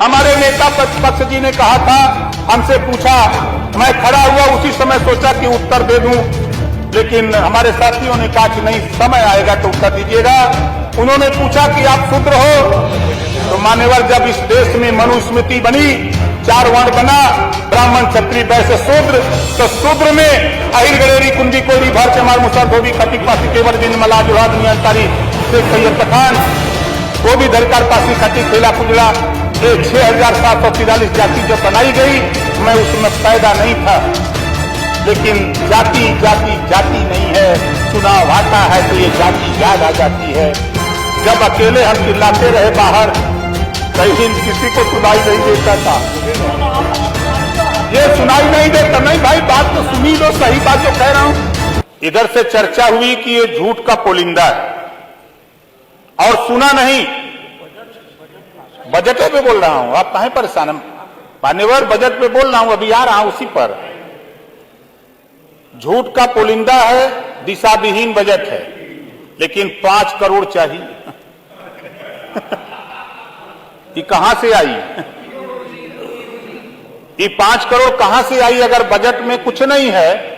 हमारे नेता प्रतिपक्ष जी ने कहा था, हमसे पूछा, मैं खड़ा हुआ उसी समय सोचा कि उत्तर दे दूं, लेकिन हमारे साथियों ने कहा कि नहीं, समय आएगा तो उत्तर दीजिएगा। उन्होंने पूछा कि आप शूद्र हो, तो मान्यवर जब इस देश में मनुस्मृति बनी, 4 वर्ण बना, ब्राह्मण क्षत्रिय वैश्य शूद्र, तो शूद्र में अहिर गलेरी कुंडी कोरी भर चमार मुसर धोबी खटिक पासी केवल दिन मला जुहा दुनिया तारी शेख सैयद पठान, वो भी धरकार पासी खटिक खेला कुजला, 6743 जाति जो बनाई गई, मैं उसमें पैदा नहीं था। लेकिन जाति जाति जाति नहीं है, चुनाव आता है तो ये जाति याद आ जाती है। जब अकेले हम चिल्लाते रहे बाहर, कहीं किसी को सुनाई नहीं देता था। ये सुनाई नहीं देता, नहीं भाई बात तो सुनी लो, सही बात जो कह रहा हूं। इधर से चर्चा हुई कि ये झूठ का पुलिंदा है, और सुना नहीं, बजट पे बोल रहा हूं, आप कहां परेशान? मान्यवर बजट पे बोल रहा हूं, अभी आ रहा हूं उसी पर। झूठ का पुलिंदा है, दिशाविहीन बजट है, लेकिन 5 करोड़ चाहिए। ये कहां से आई? ये 5 करोड़ कहां से आई? अगर बजट में कुछ नहीं है,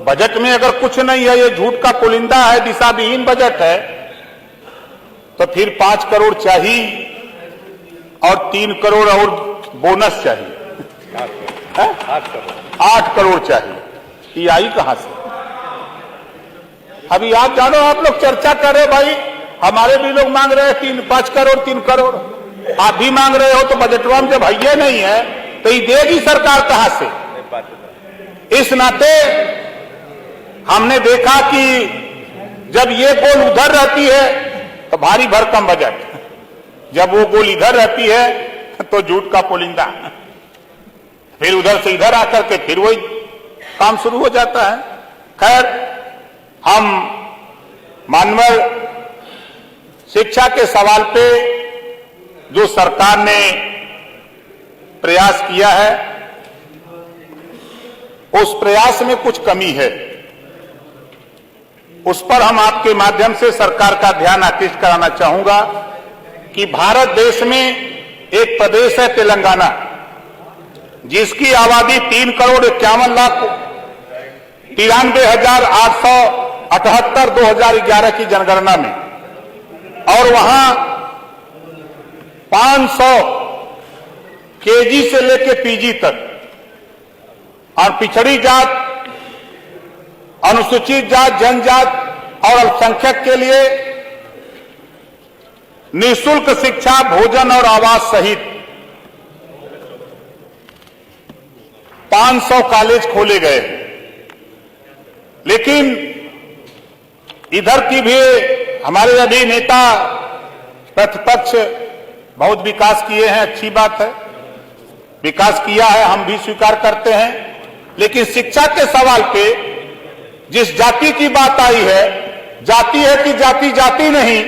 बजट में अगर कुछ नहीं है, ये झूठ का पुलिंदा है, दिशाविहीन बजट है, तो फिर 5 करोड़ चाहिए और 3 करोड़ और बोनस चाहिए, 8 करोड़ चाहिए। ये आई कहां से? अभी आप जानो, आप लोग चर्चा कर रहे भाई, हमारे भी लोग मांग रहे हैं 5 करोड़ 3 करोड़, आप भी मांग रहे हो, तो बजटवा में जब भैया नहीं है तो ये देगी सरकार कहां से? इस नाते हमने देखा कि जब ये गोल उधर रहती है तो भारी भरकम बजट, जब वो गोल इधर रहती है तो झूठ का पुलिंदा, फिर उधर से इधर आकर के फिर वही काम शुरू हो जाता है। खैर, हम मानवर शिक्षा के सवाल पे जो सरकार ने प्रयास किया है, उस प्रयास में कुछ कमी है, उस पर हम आपके माध्यम से सरकार का ध्यान आकृष्ट कराना चाहूंगा कि भारत देश में एक प्रदेश है तेलंगाना, जिसकी आबादी 3 करोड़ 51 लाख 93,878 2011 की जनगणना में, और वहां 500 केजी से लेकर पीजी तक, और पिछड़ी जात, अनुसूचित जात, जनजात और अल्पसंख्यक के लिए निःशुल्क शिक्षा, भोजन और आवास सहित 500 कॉलेज खोले गए। लेकिन इधर की भी हमारे अभी नेता प्रतिपक्ष बहुत विकास किए हैं, अच्छी बात है, विकास किया है, हम भी स्वीकार करते हैं। लेकिन शिक्षा के सवाल पे जिस जाति की बात आई है, जाति है कि जाति जाति नहीं,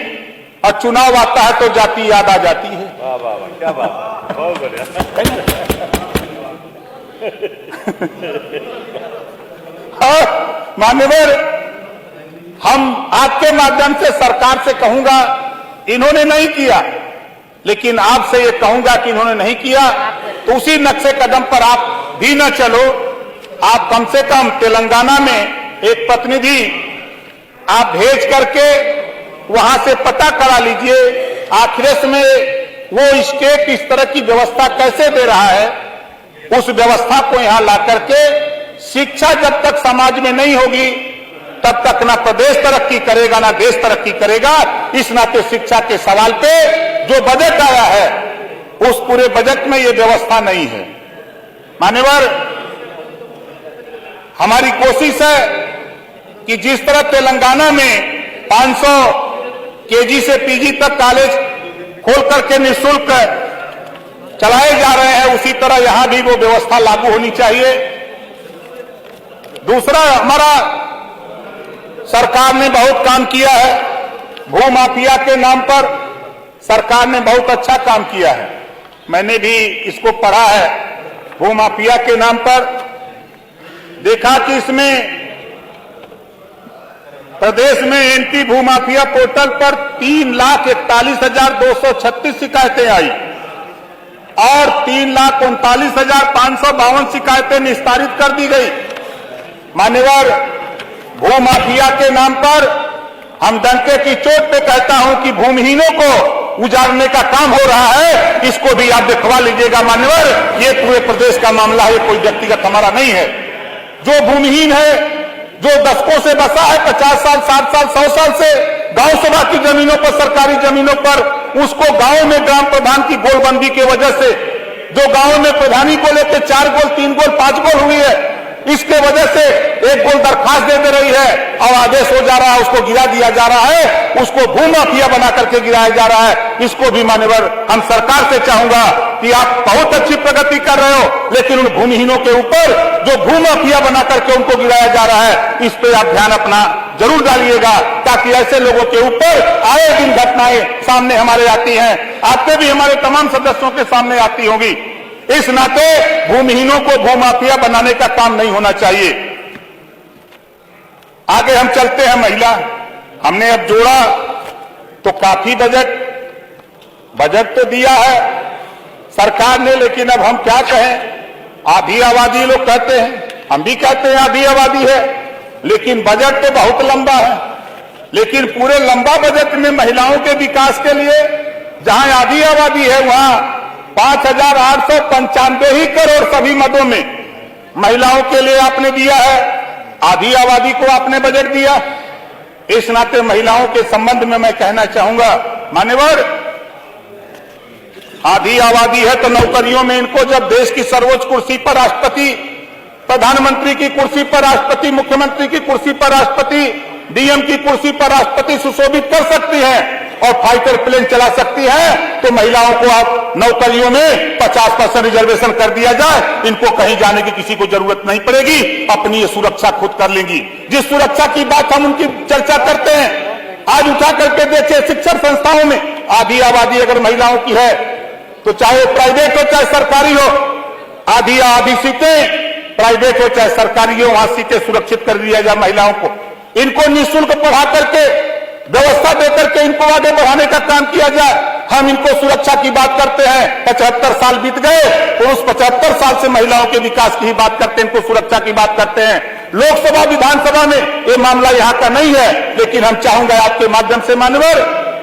और चुनाव आता है तो जाति याद आ जाती है। वाह वाह वाह, क्या बात, बहुत बढ़िया। मान्यवर, हम आपके माध्यम से सरकार से कहूंगा, इन्होंने नहीं किया, लेकिन आपसे ये कहूंगा कि इन्होंने नहीं किया तो उसी नक्शे कदम पर आप भी न चलो। आप कम से कम तेलंगाना में एक प्रतिनिधि आप भेज करके वहां से पता करा लीजिए, आखिर में वो स्टेट इस तरह की व्यवस्था कैसे दे रहा है, उस व्यवस्था को यहां ला करके शिक्षा जब तक समाज में नहीं होगी तब तक ना प्रदेश तरक्की करेगा ना देश तरक्की करेगा। इस नाते शिक्षा के सवाल पे जो बजट आया है, उस पूरे बजट में ये व्यवस्था नहीं है। मान्यवर, हमारी कोशिश है कि जिस तरह तेलंगाना में 500 केजी से पीजी तक कॉलेज खोल करके निःशुल्क चलाए जा रहे हैं, उसी तरह यहां भी वो व्यवस्था लागू होनी चाहिए। दूसरा, हमारा सरकार ने बहुत काम किया है, भू माफिया के नाम पर सरकार ने बहुत अच्छा काम किया है, मैंने भी इसको पढ़ा है। भू माफिया के नाम पर देखा कि इसमें प्रदेश में एंटी भू माफिया पोर्टल पर 3,41,236 शिकायतें आई। और 3,39,552 शिकायतें निस्तारित कर दी गई। मान्यवर, भूमाफिया के नाम पर हम डंके की चोट पे कहता हूं कि भूमिहीनों को उजाड़ने का काम हो रहा है, इसको भी आप दिखवा लीजिएगा। मान्यवर, ये पूरे प्रदेश का मामला है, कोई व्यक्तिगत हमारा नहीं है। जो भूमिहीन है, जो दशकों से बसा है, 50 साल, 60 साल, 100 साल से गांव सभा की जमीनों पर, सरकारी जमीनों पर, उसको गांव में ग्राम प्रधान की गोलबंदी की वजह से, जो गांव में प्रधानी को लेकर 4 गोल, 3 गोल, 5 गोल हुई है, इसके वजह से 1 गोल दरखास्त दे रही है और आदेश हो जा रहा है, उसको गिरा दिया जा रहा है, उसको भूमाफिया बना करके गिराया जा रहा है। इसको भी मान्यवर हम सरकार से चाहूंगा कि आप बहुत अच्छी प्रगति कर रहे हो, लेकिन उन भूमिहीनों के ऊपर जो भूमाफिया बना करके उनको गिराया जा रहा है, इस पे आप ध्यान अपना जरूर डालिएगा, ताकि ऐसे लोगों के ऊपर आए दिन घटनाएं सामने हमारे आती हैं, आपके भी हमारे तमाम सदस्यों के सामने आती होंगी। इस नाते भूमिहीनों को भूमाफिया बनाने का काम नहीं होना चाहिए। आगे हम चलते हैं। महिला हमने अब जोड़ा तो काफी बजट तो दिया है सरकार ने, लेकिन अब हम क्या कहें, आधी आबादी लोग कहते हैं, हम भी कहते हैं आधी आबादी है, लेकिन बजट तो बहुत लंबा है। लेकिन पूरे लंबा बजट में महिलाओं के विकास के लिए जहां आधी आबादी है, वहां 5,895 ही करोड़ सभी मदों में महिलाओं के लिए आपने दिया है। आधी आबादी को आपने बजट दिया। इस नाते महिलाओं के संबंध में मैं कहना चाहूंगा, मान्यवर, आधी आबादी है तो नौकरियों में इनको जब देश की सर्वोच्च कुर्सी पर राष्ट्रपति, प्रधानमंत्री की कुर्सी पर राष्ट्रपति, मुख्यमंत्री की कुर्सी पर राष्ट्रपति, डीएम की कुर्सी पर राष्ट्रपति सुशोभित कर सकती है और फाइटर प्लेन चला सकती है, तो महिलाओं को आप नौकरियों में 50% रिजर्वेशन कर दिया जाए, इनको कहीं जाने की किसी को जरूरत नहीं पड़ेगी, अपनी ये सुरक्षा खुद कर लेंगी। जिस सुरक्षा की बात हम उनकी चर्चा करते हैं, आज उठा करके देखिए शिक्षण संस्थाओं में आधी आबादी अगर महिलाओं की है, तो चाहे प्राइवेट हो चाहे सरकारी हो, आधी सीटें प्राइवेट हो चाहे सरकारी हो, वहां सीटें सुरक्षित कर दिया जाए महिलाओं को। इनको निःशुल्क पढ़ा करके, व्यवस्था देकर के इनको आगे बढ़ाने का काम किया जाए। हम इनको सुरक्षा की बात करते हैं, 75 साल बीत गए तो उस 75 साल से महिलाओं के विकास की ही बात करते हैं, इनको सुरक्षा की बात करते हैं। लोकसभा विधानसभा में ये मामला यहाँ का नहीं है, लेकिन हम चाहूंगा आपके माध्यम से मान्यवर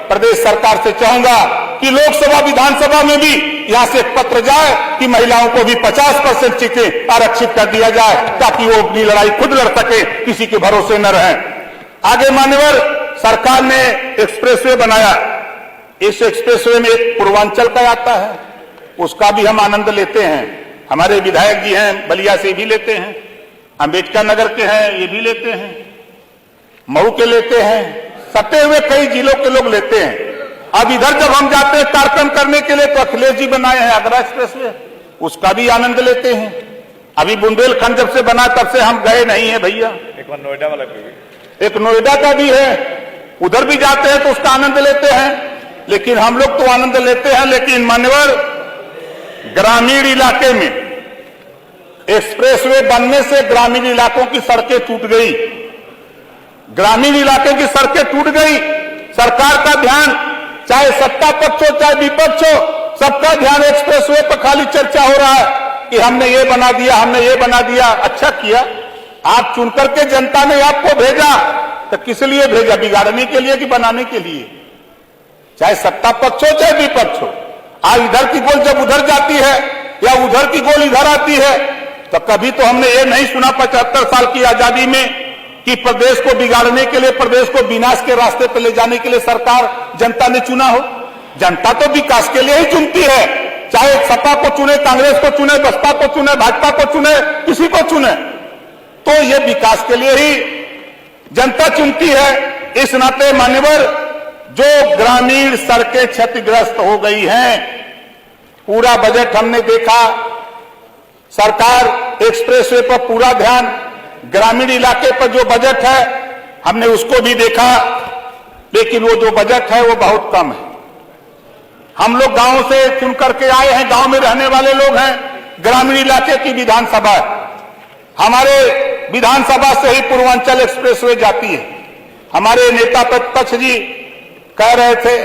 प्रदेश सरकार से चाहूंगा कि लोकसभा विधानसभा में भी यहां से एक पत्र जाए कि महिलाओं को भी 50% सीटें आरक्षित कर दिया जाए, ताकि वो अपनी लड़ाई खुद लड़ सके, किसी के भरोसे न रहें। आगे मान्यवर, सरकार ने एक्सप्रेसवे बनाया। इस एक्सप्रेसवे में एक पूर्वांचल का आता है, उसका भी हम आनंद लेते हैं। हमारे विधायक जी हैं, बलिया से भी लेते हैं, अंबेडकर नगर के हैं, ये भी लेते हैं, मऊ के लेते हैं, सटे हुए कई जिलों के लोग लेते हैं। अब इधर जब हम जाते हैं कार्यक्रम करने के लिए तो अखिलेश जी बनाए हैं आगरा एक्सप्रेसवे, उसका भी आनंद लेते हैं। अभी बुंदेलखंड जब से बना तब से हम गए नहीं है भैया। एक नोएडा वाला भी, एक नोएडा का भी है, उधर भी जाते हैं तो उसका आनंद लेते हैं। लेकिन हम लोग तो आनंद लेते हैं, लेकिन मान्यवर ग्रामीण इलाके में एक्सप्रेसवे बनने से ग्रामीण इलाकों की सड़कें टूट गई, ग्रामीण इलाके की सड़कें टूट गई। सरकार का ध्यान, चाहे सत्ता पक्ष हो चाहे विपक्ष हो, सबका ध्यान एक्सप्रेसवे पर खाली चर्चा हो रहा है कि हमने ये बना दिया, हमने ये बना दिया। अच्छा किया, आप चुनकर के जनता ने आपको भेजा, तो किस लिए भेजा? बिगाड़ने के लिए कि बनाने के लिए? चाहे सत्ता पक्ष हो चाहे विपक्ष हो, आज इधर की गोल जब उधर जाती है या उधर की गोल इधर आती है, तो कभी तो हमने ये नहीं सुना 75 साल की आजादी में कि प्रदेश को बिगाड़ने के लिए, प्रदेश को विनाश के रास्ते पर ले जाने के लिए सरकार जनता ने चुना हो। जनता तो विकास के लिए ही चुनती है, चाहे सपा को चुने, कांग्रेस को चुने, बसपा को चुने, भाजपा को चुने, किसी को चुने, तो ये विकास के लिए ही जनता चुनती है। इस नाते मान्यवर, जो ग्रामीण सड़कें क्षतिग्रस्त हो गई हैं, पूरा बजट हमने देखा, सरकार एक्सप्रेसवे पर पूरा ध्यान, ग्रामीण इलाके पर जो बजट है हमने उसको भी देखा, लेकिन वो जो बजट है वो बहुत कम है। हम लोग गांव से चुन करके आए हैं, गांव में रहने वाले लोग हैं, ग्रामीण इलाके की विधानसभा है, हमारे विधानसभा से ही पूर्वांचल एक्सप्रेसवे जाती है। हमारे नेता प्रतिपक्ष जी कह रहे थे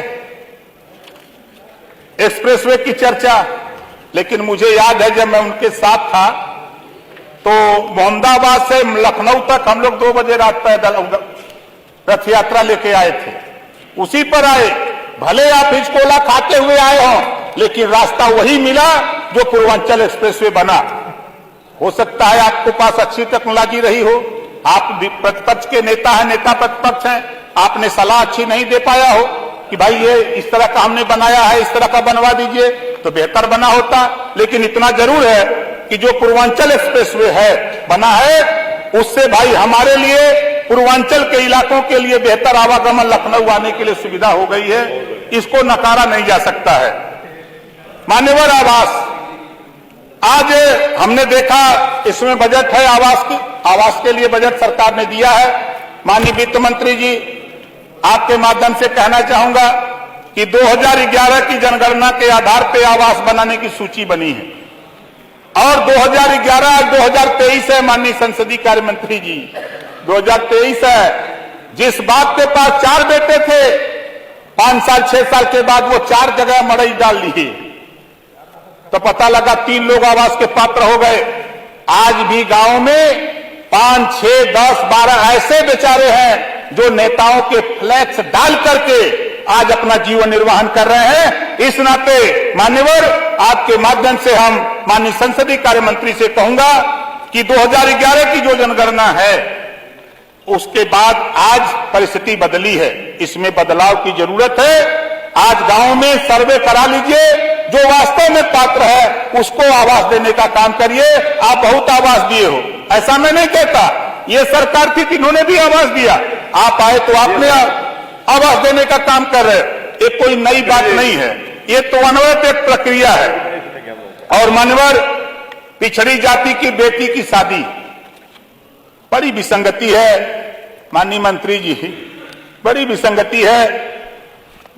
एक्सप्रेसवे की चर्चा, लेकिन मुझे याद है जब मैं उनके साथ था तो मोहम्मदाबाद से लखनऊ तक हम लोग 2 बजे रात पैदल रथ यात्रा लेके आए थे। उसी पर आए, भले आप हिचकोला खाते हुए आए हों, लेकिन रास्ता वही मिला जो पूर्वांचल एक्सप्रेसवे बना। हो सकता है आपके पास अच्छी टेक्नोलॉजी रही हो, आप प्रतिपक्ष के नेता हैं, नेता प्रतिपक्ष हैं, आपने सलाह अच्छी नहीं दे पाया हो कि भाई ये इस तरह का हमने बनाया है, इस तरह का बनवा दीजिए तो बेहतर बना होता। लेकिन इतना जरूर है कि जो पूर्वांचल एक्सप्रेसवे है बना है, उससे भाई हमारे लिए, पूर्वांचल के इलाकों के लिए बेहतर आवागमन लखनऊ आने के लिए सुविधा हो गई है, इसको नकारा नहीं जा सकता है। मान्यवर आवास, आज हमने देखा इसमें बजट है आवास के लिए बजट सरकार ने दिया है। माननीय वित्त मंत्री जी, आपके माध्यम से कहना चाहूंगा कि 2011 की जनगणना के आधार पर आवास बनाने की सूची बनी है और 2011 और 2023 है। माननीय संसदीय कार्य मंत्री जी, 2023 है। जिस बाप के पास 4 बेटे थे, 5 साल 6 साल के बाद वो 4 जगह मड़ई डाल लिए तो पता लगा 3 लोग आवास के पात्र हो गए। आज भी गांव में 5, 6, 10, 12 ऐसे बेचारे हैं जो नेताओं के फ्लैक्स डाल करके आज अपना जीवन निर्वाहन कर रहे हैं। इस नाते मान्यवर, आपके माध्यम से हम माननीय संसदीय कार्य मंत्री से कहूंगा कि 2011 की जो जनगणना है उसके बाद आज परिस्थिति बदली है, इसमें बदलाव की जरूरत है। आज गांव में सर्वे करा लीजिए, जो वास्तव में पात्र है उसको आवास देने का काम करिए। आप बहुत आवास दिए हो, ऐसा मैं नहीं कहता, ये सरकार थी कि इन्होंने भी आवास दिया, आप आए तो आपने आवास देने का काम कर रहे। ये कोई नई बात नहीं है, ये तो अनवरत एक प्रक्रिया है। और मान्यवर, पिछड़ी जाति की बेटी की शादी, बड़ी विसंगति है माननीय मंत्री जी, बड़ी विसंगति है।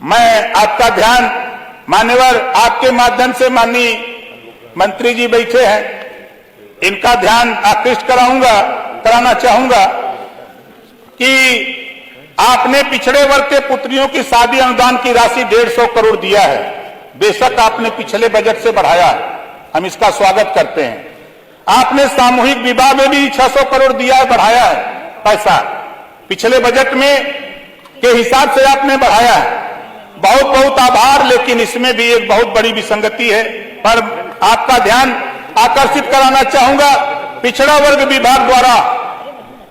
मैं आपका ध्यान मान्यवर, आपके माध्यम से माननीय मंत्री जी बैठे हैं, इनका ध्यान आकृष्ट कराना चाहूंगा कि आपने पिछड़े वर्ग के पुत्रियों की शादी अनुदान की राशि 150 करोड़ दिया है। बेशक आपने पिछले बजट से बढ़ाया है, हम इसका स्वागत करते हैं। आपने सामूहिक विवाह में भी 600 करोड़ दिया है, बढ़ाया है पैसा, पिछले बजट में के हिसाब से आपने बढ़ाया है, बहुत बहुत आभार। लेकिन इसमें भी एक बहुत बड़ी विसंगति है, पर आपका ध्यान आकर्षित कराना चाहूंगा। पिछड़ा वर्ग विभाग द्वारा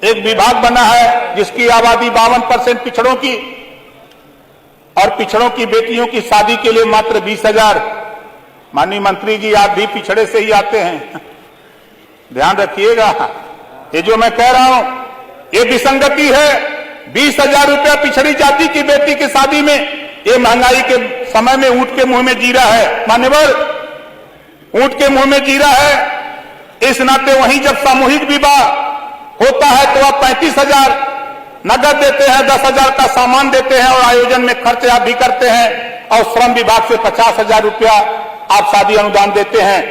एक विभाग बना है जिसकी आबादी 52% पिछड़ों की, और पिछड़ों की बेटियों की शादी के लिए मात्र 20,000। माननीय मंत्री जी, आप भी पिछड़े से ही आते हैं, ध्यान रखिएगा। ये जो मैं कह रहा हूं ये विसंगति है। 20,000 रुपया पिछड़ी जाति की बेटी की शादी में, ये महंगाई के समय में ऊंट के मुंह में जीरा है मान्यवर, ऊंट के मुंह में जीरा है। इस नाते वहीं जब सामूहिक विवाह होता है तो आप 35,000 नगद देते हैं, 10,000 का सामान देते हैं और आयोजन में खर्च आप भी करते हैं, और श्रम विभाग से 50,000 रुपया आप शादी अनुदान देते हैं,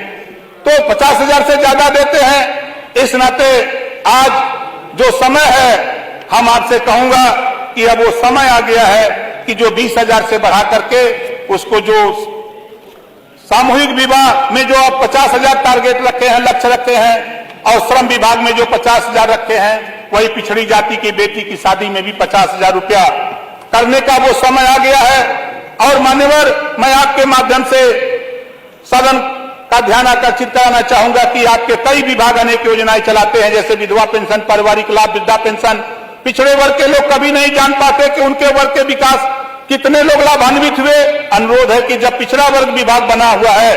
तो 50,000 से ज्यादा देते हैं। इस नाते आज जो समय है, हम आपसे कहूंगा कि अब वो समय आ गया है कि जो 20,000 से बढ़ा करके उसको, जो सामूहिक विवाह में जो आप 50,000 टारगेट रखे हैं, लक्ष्य रखे हैं, और श्रम विभाग में जो 50,000 रखे हैं, वही पिछड़ी जाति की बेटी की शादी में भी 50,000 रुपया करने का वो समय आ गया है। और मान्यवर, मैं आपके माध्यम से सदन का ध्यान आकर्षित कराना चाहूंगा कि आपके कई विभाग अनेक योजनाएं चलाते हैं, जैसे विधवा पेंशन, पारिवारिक लाभ, वृद्धा पेंशन। पिछड़े वर्ग के लोग कभी नहीं जान पाते कि उनके वर्ग के विकास कितने लोग लाभान्वित हुए। अनुरोध है कि जब पिछड़ा वर्ग विभाग बना हुआ है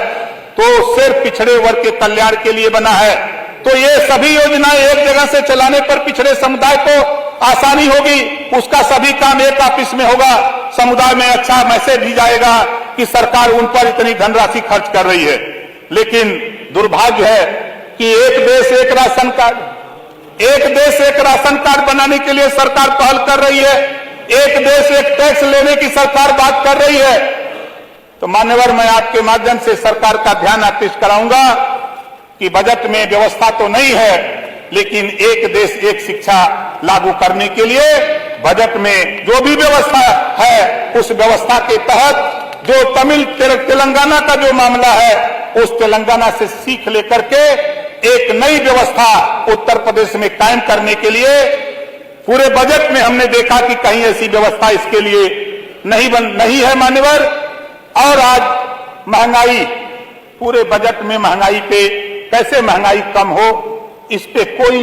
तो सिर्फ पिछड़े वर्ग के कल्याण के लिए बना है, तो ये सभी योजनाएं एक जगह से चलाने पर पिछड़े समुदाय को आसानी होगी, उसका सभी काम एक ऑफिस में होगा, समुदाय में अच्छा मैसेज भी जाएगा कि सरकार उन पर इतनी धनराशि खर्च कर रही है। लेकिन दुर्भाग्य है कि एक देश एक राशन कार्ड, एक देश एक राशन कार्ड बनाने के लिए सरकार पहल कर रही है, एक देश एक टैक्स लेने की सरकार बात कर रही है। तो मान्यवर, मैं आपके माध्यम से सरकार का ध्यान आकृष्ट कराऊंगा कि बजट में व्यवस्था तो नहीं है, लेकिन एक देश एक शिक्षा लागू करने के लिए बजट में जो भी व्यवस्था है, उस व्यवस्था के तहत जो तेलंगाना का जो मामला है उस तेलंगाना से सीख लेकर के एक नई व्यवस्था उत्तर प्रदेश में कायम करने के लिए पूरे बजट में हमने देखा कि कहीं ऐसी व्यवस्था इसके लिए नहीं है मान्यवर। और आज महंगाई, पूरे बजट में महंगाई पे कैसे महंगाई कम हो, इस पे कोई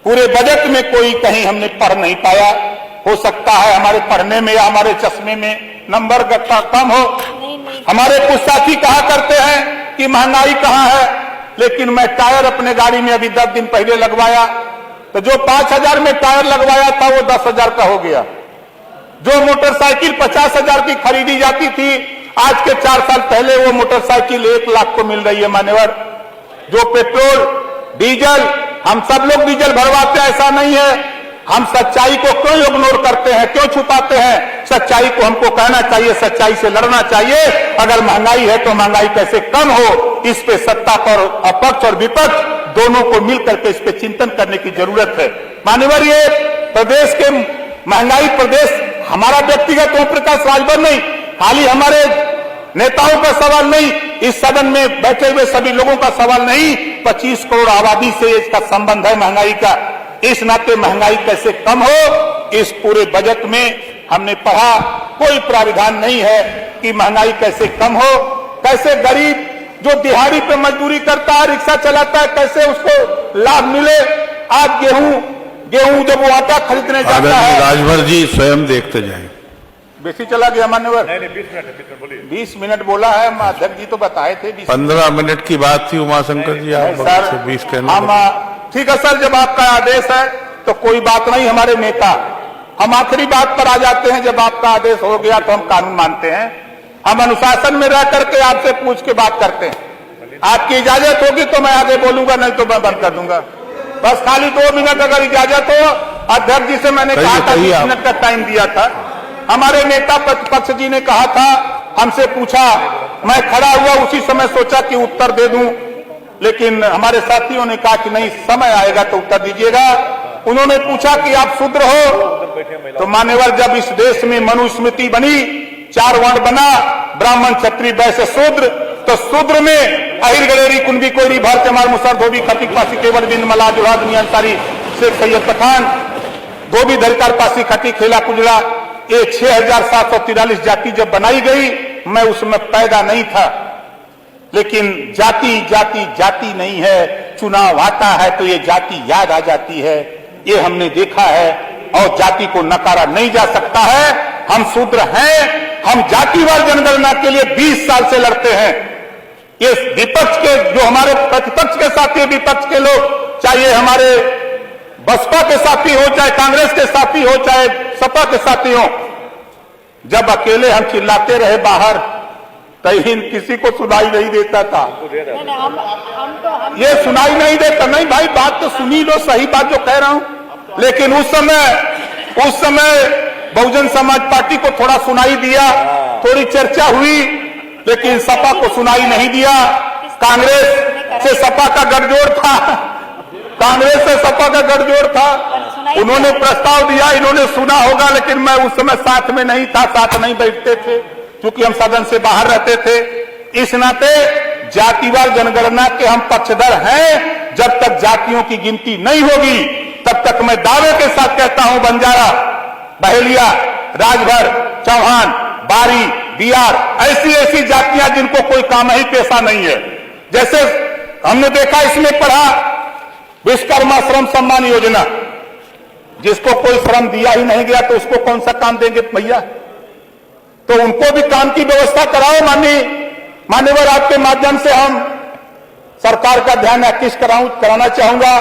पूरे बजट में कोई कहीं हमने पढ़ नहीं पाया। हो सकता है हमारे पढ़ने में या हमारे चश्मे में नंबर कम हो। हमारे कुछ साथी कहा करते हैं कि महंगाई कहां है, लेकिन मैं टायर अपने गाड़ी में अभी 10 दिन पहले लगवाया, तो जो 5,000 में टायर लगवाया था वो 10,000 का हो गया। जो मोटरसाइकिल 50,000 की खरीदी जाती थी, आज के 4 साल पहले वो मोटरसाइकिल 1 लाख को मिल रही है मान्यवर। जो पेट्रोल डीजल, हम सब लोग डीजल भरवाते हैं, ऐसा नहीं है। हम सच्चाई को क्यों इग्नोर करते हैं, क्यों छुपाते हैं? सच्चाई को हमको कहना चाहिए, सच्चाई से लड़ना चाहिए। अगर महंगाई है तो महंगाई कैसे कम हो, इस पे सत्ता पर अपक्ष और विपक्ष दोनों को मिलकर के इस पे चिंतन करने की जरूरत है मान्यवर। ये प्रदेश के महंगाई प्रदेश हमारा व्यक्तिगत ओम प्रकाश राजभर नहीं, खाली हमारे नेताओं का सवाल नहीं, इस सदन में बैठे हुए सभी लोगों का सवाल नहीं, 25 करोड़ आबादी से इसका संबंध है महंगाई का। इस नाते महंगाई कैसे कम हो, इस पूरे बजट में हमने पढ़ा, कोई प्राविधान नहीं है कि महंगाई कैसे कम हो, कैसे गरीब जो दिहाड़ी पे मजदूरी करता है, रिक्शा चलाता है, कैसे उसको लाभ मिले। आज गेहूं जब वो आटा खरीदने जाता है, राजभर जी स्वयं देखते जाए। बेसी चला गया मान्यवर। नहीं 20 मिनट बोला है, अध्यक्ष जी तो बताए थे 15 मिनट की बात थी। उमाशंकर जी आप सर 20 कहना। ठीक है सर, जब आपका आदेश है तो कोई बात नहीं। हमारे नेता हम आखिरी बात पर आ जाते हैं, जब आपका आदेश हो गया तो हम कानून मानते हैं, हम अनुशासन में रह करके आपसे पूछ के बात करते हैं। आपकी इजाजत होगी तो मैं आगे बोलूंगा, नहीं तो मैं बंद कर दूंगा। बस खाली 2 मिनट अगर इजाजत हो। अध्यक्ष जी से मैंने कहा था 20 मिनट का टाइम दिया था। हमारे नेता प्रतिपक्ष जी ने कहा था, हमसे पूछा, मैं खड़ा हुआ उसी समय सोचा कि उत्तर दे दूं, लेकिन हमारे साथियों ने कहा कि नहीं, समय आएगा तो उत्तर दीजिएगा। उन्होंने पूछा कि आप शूद्र हो, तो मान्यवर जब इस देश में मनुस्मृति बनी, 4 वर्ण बना, ब्राह्मण क्षत्रिय वैश्य शूद्र, तो शूद्र में अहिर गलेरी कुंभी कोयरी भारत मार मुसर धोबी खटिक पासी केवल बिंद मला जुहाद मियां अंसारी शेख सैयद पठान धोबी धरकार पासी खटिक खेला कुजरा, ये 6,743 जाति जब बनाई गई, मैं उसमें पैदा नहीं था। लेकिन जाति जाति जाति नहीं है, चुनाव आता है तो ये जाति याद आ जाती है, ये हमने देखा है। और जाति को नकारा नहीं जा सकता है। हम शूद्र हैं, हम जातिवार जनगणना के लिए 20 साल से लड़ते हैं। ये विपक्ष के जो हमारे प्रतिपक्ष के साथी, विपक्ष के लोग, चाहे हमारे बसपा के साथी हो, चाहे कांग्रेस के साथी हो, चाहे सपा के साथी हो, जब अकेले हम चिल्लाते रहे बाहर, कहीं किसी को सुनाई नहीं देता था। ये सुनाई नहीं देता, नहीं भाई बात तो सुनी लो, सही बात जो कह रहा हूं। लेकिन उस समय बहुजन समाज पार्टी को थोड़ा सुनाई दिया, थोड़ी चर्चा हुई, लेकिन सपा को सुनाई नहीं दिया। कांग्रेस से सपा का गठजोड़ था, कांग्रेस से सपा का गठजोड़ था। उन्होंने प्रस्ताव दिया, इन्होंने सुना होगा, लेकिन मैं उस समय साथ में नहीं था, साथ नहीं बैठते थे, क्योंकि हम सदन से बाहर रहते थे। इस नाते जातिवार जनगणना के हम पक्षधर हैं। जब तक जातियों की गिनती नहीं होगी, तब तक मैं दावे के साथ कहता हूं, बंजारा, बहेलिया, राजभर, चौहान, बारी, बिहार, ऐसी जातियां जिनको कोई काम ही पेशा नहीं है। जैसे हमने देखा, इसमें पढ़ा विश्वकर्मा श्रम सम्मान योजना, जिसको कोई श्रम दिया ही नहीं गया तो उसको कौन सा काम देंगे भैया? तो उनको भी काम की व्यवस्था कराओ। मान्यवर, आपके माध्यम से हम सरकार का ध्यान आकृष्ट कराना चाहूंगा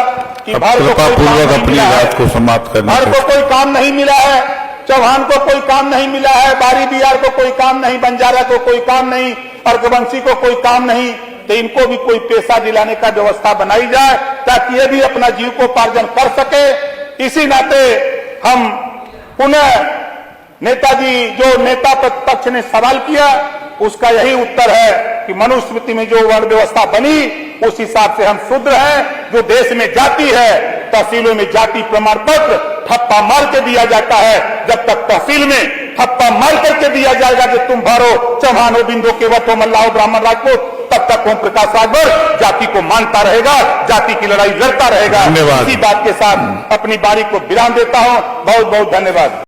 कि भारत को कोई काम नहीं मिला है, भारत को कोई काम नहीं मिला है, चौहान को कोई काम नहीं मिला है, बारी बिहार को कोई काम नहीं, बंजारा को कोई काम नहीं, अर्घवंशी को कोई काम नहीं, तो इनको भी कोई पेशा दिलाने का व्यवस्था बनाई जाए, ताकि ये भी अपना जीविकोपार्जन कर सके। इसी नाते हम पुनः नेताजी, जो नेता प्रतिपक्ष ने सवाल किया, उसका यही उत्तर है कि मनुस्मृति में जो वर्ण व्यवस्था बनी, उस हिसाब से हम शूद्र हैं। जो देश में जाति है, तहसीलों में जाति प्रमाण पत्र ठप्पा मार के दिया जाता है। जब तक तहसील में ठप्पा मार करके दिया जाएगा कि तुम भरो, चौहान हो, बिंदु, केवट हो, मल्लाह हो, ब्राह्मण, राजपूत, तब तक ओम प्रकाश राजभर जाति को मानता रहेगा, जाति की लड़ाई लड़ता रहेगा। धन्यवाद। इसी बात के साथ अपनी बारी को विराम देता हूं। बहुत बहुत धन्यवाद।